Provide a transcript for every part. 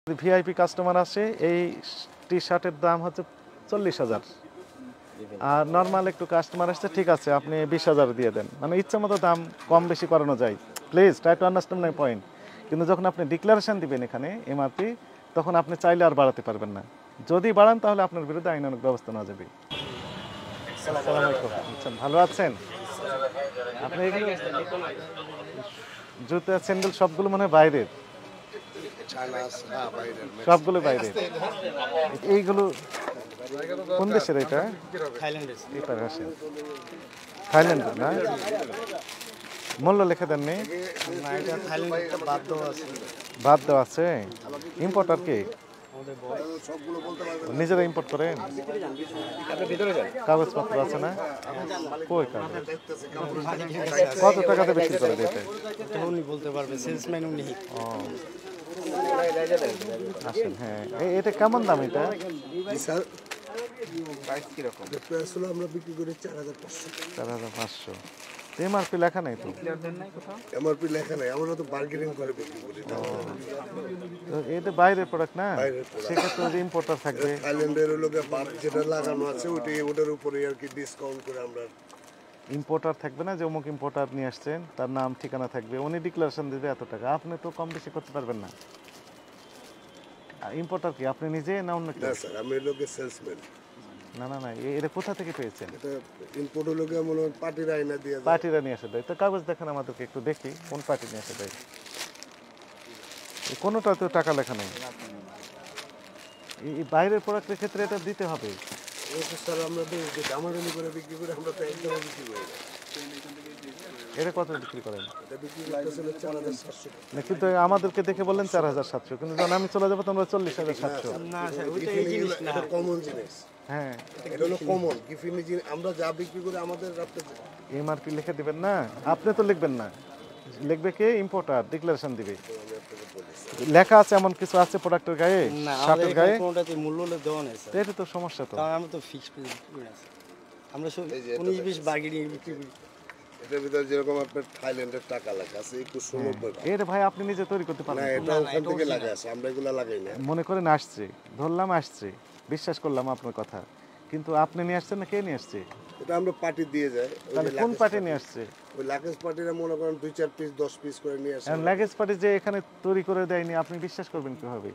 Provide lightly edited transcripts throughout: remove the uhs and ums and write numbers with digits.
VIP customer আসে এই টি শার্টের দাম হচ্ছে 40,000, আর নর্মাল একটু কাস্টমার আসছে ঠিক আছে আপনি 20,000 দিয়ে দেন, মানে ইচ্ছা মতো দাম কম বেশি করানো যায়। Please try to understand my point. কিন্তু যখন আপনি ডিক্লারেশন দিবেন এখানে এমআরপি, তখন আপনি চাইলে আর বাড়াতে পারবেন না। যদি বাড়ান তাহলে আপনার বিরুদ্ধে আইনানুগ ব্যবস্থা নেওয়া যাবে। আসসালামু আলাইকুম। আচ্ছা, ভালো আছেন আপনি? এগুলো জুতা স্যান্ডেল সবগুলো মনে হয় বাইরের, সবগুলো বাইরে। এইগুলো কোন দেশের? এটা থাইল্যান্ডের না? মূল্য লিখে দেননি? বাদ দেওয়া আছে। ইম্পোর্টার কি নিজেরা ইম্পোর্ট করেন? কাগজপত্র আছে না? কই কাগজ? কত টাকাতে বিক্রি করে দিতে? উনি বলতে পারবে, সেলসম্যান উনি। আসেন। হ্যাঁ, এটা কেমন দাম? এটা আমরা বিক্রি করি 4,500। 4,500। এমআরপি লেখা নাই তো? এমআরপি লেখা নাই, আমরা তো বার্গেনিং করে বিক্রি করি। এটা বাইরের প্রোডাক্ট না, সেক্ষেত্রে ইম্পোর্টার থাকবে। থাইল্যান্ডের লোকে বাদ যেটা লাগানো আছে ওটার উপরে আর কি ডিসকাউন্ট করে আমরা। ইম্পোর্টার থাকবে না যে অমুক ইম্পোর্টার নিয়ে আসছেন, তার নাম ঠিকানা থাকবে, উনি ডিক্লারেশন দিবে এত টাকা, আপনি তো কম বেশি করতে পারবেন না। ইম্পোর্টার কি আপনি নিজে না অন্য কেউ? না স্যার, আমি লোকে সেলসম্যান। না না না, এটা কোথা থেকে পেয়েছেন? এটা ইম্পোর্ট লোকে মনে হয় পার্টির আইনা দিয়ে যায়। পার্টিরা নিয়ে আসে দেয়। তো কাগজ দেখেন আমাদেরকে একটু দেখি, কোন পার্টি নিয়ে আসে দেয়। কোনোটাতে টাকা লেখা নেই। এই বাইরের প্রোডাক্টের ক্ষেত্রে এটা দিতে হবে। স্যার আমরা তো দামাদামি করে বিক্রি করি, আমরা তো একদম বিক্রি করি। এটা কত বিক্রি করেন? এটা বিক্রি করতেছিল 4,700। না, কিন্তু আমাদেরকে দেখে বললেন 4,700, কিন্তু যখন আমি চলে যাবো তোমরা 40,700। না স্যার, ওইটা এই জিনিস না। এটা কমন জিনিস। হ্যাঁ, এটা হলো কমন গিফিনি জিনিস। আমরা যা বিক্রি করি আমাদের এমআরপি লিখে দিবেন না, আপনি তো লিখবেন না, লিখবে কে? ইম্পোর্টার ডিক্লারেশন দিবে। লেখা আছে এমন কিছু আছে প্রোডাক্টের গায়ে, না, আমাদের শার্টের এখানে গায়ে? কোনোটাতে মূল্য দেওয়া নেই স্যার। এটা তো সমস্যা তো। কারণ আমরা তো ফিক্স প্রাইস করে আছি। আমরা সব 19-20 বার্গেনিং বিক্রি করি। এটার ভিতরে যেরকম আপনার থাইল্যান্ডের টাকা লেখা আছে 2190। এটা ভাই আপনি নিজে তৈরি করতে না, পারবেন? এটা ওখান থেকে লাগা আছে, আমরা এগুলা লাগাই না। মনে করেন আসছে, ধরলাম আসছে, বিশ্বাস করলাম আপনার কথা, কিন্তু আপনি নিয়ে আসছেন না কে নিয়ে আসছে? এটা আমরা পার্টি দিয়ে যাই। তাহলে কোন পার্টি নিয়ে আসছে? ওই লাকেজ পার্টিরা মনে করেন 2-4 পিস 10 পিস করে নিয়ে আসে। লাগেজ পার্টি যে এখানে তৈরি করে দেয়নি, আপনি বিশ্বাস করবেন কিভাবে?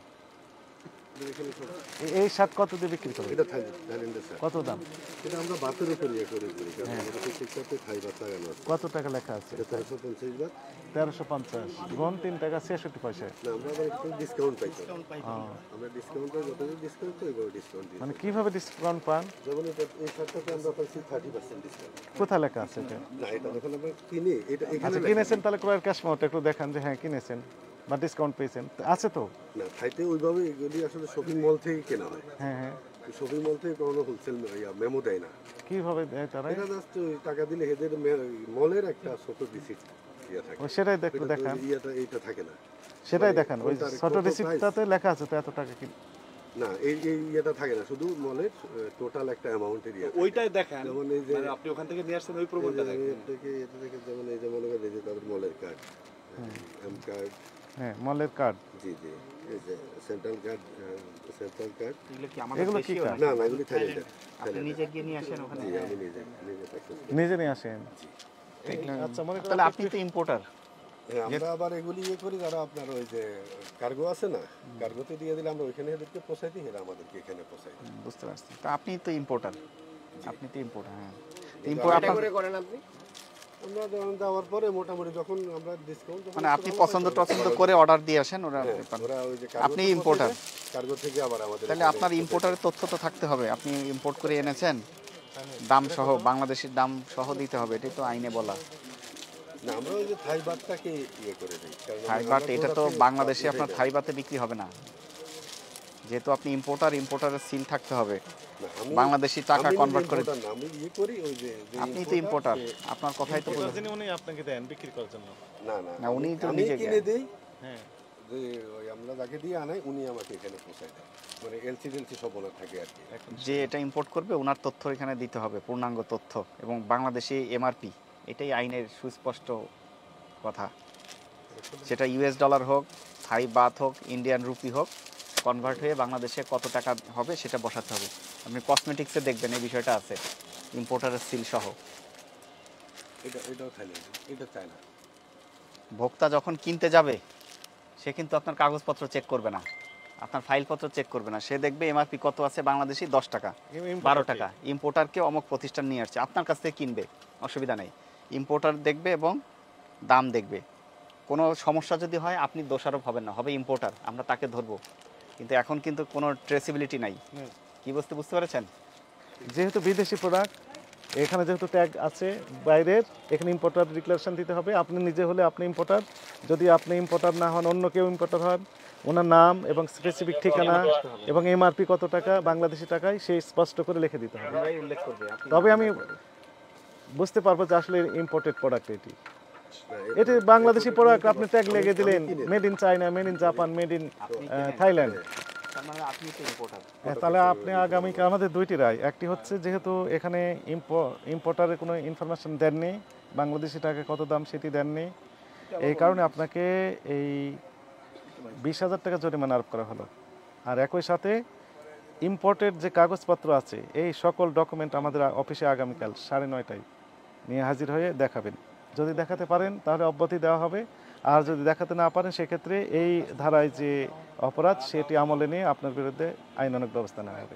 এই শার্ট কত দিয়ে বিক্রি করেন? এটা থাইল্যান্ডের স্যার। কত দাম? এটা আমরা বাতের উপর ইয়ে করে করি, কারণ আমাদের ঠিকঠাক থাই বাত লাগানো আছে। কত টাকা লেখা আছে? এটা 1350 বাত। 1350 গুণ 3 টাকা 66 পয়সা। না, আমরা আবার একটু ডিসকাউন্ট পাই। আমরা ডিসকাউন্ট পাই, যত ডিসকাউন্ট পাই ওই ডিসকাউন্ট দিই। মানে কিভাবে ডিসকাউন্ট পান? যেমন এটা এই শার্টটাতে আমরা পাইছি 30% ডিসকাউন্ট। কোথায় লেখা আছে এটা? না, এটা যখন আমরা কিনি এটা এখানে আচ্ছা, কিনেছেন তাহলে ক্রয়ের ক্যাশ মেমোটা একটু দেখান যে হ্যাঁ কিনেছেন বা ডিসকাউন্ট পেয়েছেন, আছে তো? না, থাইতে ওইভাবে এগুলি আসলে শপিং মল থেকে কেনা হয়। হ্যাঁ হ্যাঁ। শপিং মল থেকে কোনো হোলসেল মেমো দেয় না। কিভাবে দেয় তারা? এটা জাস্ট টাকা দিলে এদের মলের একটা ছোট রিসিপ্ট ইয়ে থাকে। সেটাই একটু দেখান। এইটা থাকে না। সেটাই দেখান, ওই কোনটার ছোট কত রিসিপ্টটাতে লেখা আছে তো এত টাকা কি? না, এই ইয়েটা থাকে না, শুধু মলের টোটাল একটা অ্যামাউন্টের ইয়ে। ওইটাই দেখেন, যেমন এই যে মানে আপনি ওখান থেকে নিয়ে আসছেন ওই প্রবণটা দেখেন। এটা থেকে যেমন এই যে মনে করেন এই যে তাদের মলের কার্ড, এম কার্ড, হ্যাঁ, মলের কার্ড। জি জি, এই যে সেন্ট্রাল কার্ড, এগুলো কি আমাদের এগুলো কি দেশীয় কার্ড? না না, এগুলি থাইল্যান্ডের। আপনি নিজে গিয়ে নিয়ে আসেন ওখানে? জি, আমি নিজে প্র্যাকটিস করি। নিজে নিয়ে আসেন? আচ্ছা, মনে করেন তাহলে আপনি তো ইম্পোর্টার। হ্যাঁ, আমরা আবার এগুলি ইয়ে করি, যারা আপনার ওই যে কার্গো আছে না, কার্গোতে দিয়ে দিলে আমরা ওইখানে এদেরকে পোষাই দিই, এরা আমাদেরকে এখানে পোষাই। বুঝতে পারছি, তো আপনি তো ইম্পোর্টার। আপনি তো ইম্পোর্টার। হ্যাঁ, আমরা যখন যাওয়ার পরে মোটামুটি যখন আমরা ডিসকাউন্ট, মানে আপনি পছন্দ করে অর্ডার দিয়ে আসেন, ওরা ওরা ওই যে আপনি ইম্পোর্টার। কার্গো থেকে আবার আমাদের তাহলে আপনার ইম্পোর্টারের তথ্য তো থাকতে হবে, আপনি ইম্পোর্ট করে এনেছেন, দাম সহ, বাংলাদেশের দাম সহ দিতে হবে, এটাই তো আইনে বলা। না, আমরা ওই যে থাই বাতটাকে ইয়ে করে দিই, কারণ থাই বাট এটা তো বাংলাদেশে আপনার থাই বাতে বিক্রি হবে না, যেহেতু আপনি ইম্পোর্টারের সিল থাকতে হবে, বাংলাদেশি টাকা কনভার্ট করে। আমি ইয়ে করি ওই যে আপনি তো ইম্পোর্টার, আপনার কথাই তো বলুন। উনি আপনাকে দেন বিক্রি করার জন্য? না না না, উনি তো আমি নিজে কিনে দেই। হ্যাঁ, যে ওই আমরা যাকে দিয়ে আনাই উনি আমাকে এখানে পৌঁছায় দেয়, মানে এলসি সব ওনার থাকে আর কি। যে এটা ইম্পোর্ট করবে ওনার তথ্য এখানে দিতে হবে, পূর্ণাঙ্গ তথ্য এবং বাংলাদেশি এমআরপি, এটাই আইনের সুস্পষ্ট কথা। সেটা ইউএস ডলার হোক, থাই বাত হোক, ইন্ডিয়ান রুপি হোক, কনভার্ট হয়ে বাংলাদেশে কত টাকা হবে সেটা বসাতে হবে। আপনি কসমেটিক্সে দেখবেন এই বিষয়টা আছে, ইম্পোর্টারের সিল সহ। এটাও খালি, এটা চায় না। ভোক্তা যখন কিনতে যাবে সে কিন্তু আপনার কাগজপত্র চেক করবে না, আপনার ফাইলপত্র চেক করবে না, সে দেখবে এমআরপি কত আছে বাংলাদেশি 10 টাকা, 12 টাকা। ইম্পোর্টারকে অমুক প্রতিষ্ঠান নিয়ে আসছে, আপনার কাছ থেকে কিনবে, অসুবিধা নেই। ইম্পোর্টার দেখবে এবং দাম দেখবে। কোনো সমস্যা যদি হয় আপনি দোষারোপ হবেন না, হবে ইম্পোর্টার, আমরা তাকে ধরবো। কিন্তু এখন কিন্তু কোনো ট্রেসিবিলিটি নাই। কি বুঝতে পেরেছেন? যেহেতু বিদেশি প্রোডাক্ট, এখানে যেহেতু ট্যাগ আছে বাইরের, এখানে ইম্পোর্টার ডিক্লারেশন দিতে হবে। আপনি নিজে হলে আপনি ইম্পোর্টার, যদি আপনি ইম্পোর্টার না হন, অন্য কেউ ইম্পোর্টার হন, ওনার নাম এবং স্পেসিফিক ঠিকানা এবং এমআরপি কত টাকা বাংলাদেশি টাকায় সেই স্পষ্ট করে লিখে দিতে হবে। উল্লেখ করবে, তবে আমি বুঝতে পারবো যে আসলে ইম্পোর্টেড প্রোডাক্ট এটি বাংলাদেশি প্রোডাক্ট। আপনি ট্যাগ লেগে দিলেন made in China, made in Japan, made in Thailand, আপনি তো ইম্পোর্টার। তাহলে আপনি আগামীকাল আমাদের দুইটি রায়। একটি হচ্ছে যেহেতু এখানে ইম্পোর্টারের কোনো ইনফরমেশন দেননি, বাংলাদেশি টাকা কত দাম সেটি দেননি, এই কারণে আপনাকে এই 20,000 টাকা জরিমানা আরোপ করা হলো। আর একই সাথে ইম্পোর্টের যে কাগজপত্র আছে এই সকল ডকুমেন্ট আমাদের অফিসে আগামীকাল 9:30টায় নিয়ে হাজির হয়ে দেখাবেন। যদি দেখাতে পারেন তাহলে অব্যাহতি দেওয়া হবে, আর যদি দেখাতে না পারেন সেক্ষেত্রে এই ধারায় যে অপরাধ সেটি আমলে নিয়ে আপনার বিরুদ্ধে আইনানুগ ব্যবস্থা নেওয়া হবে।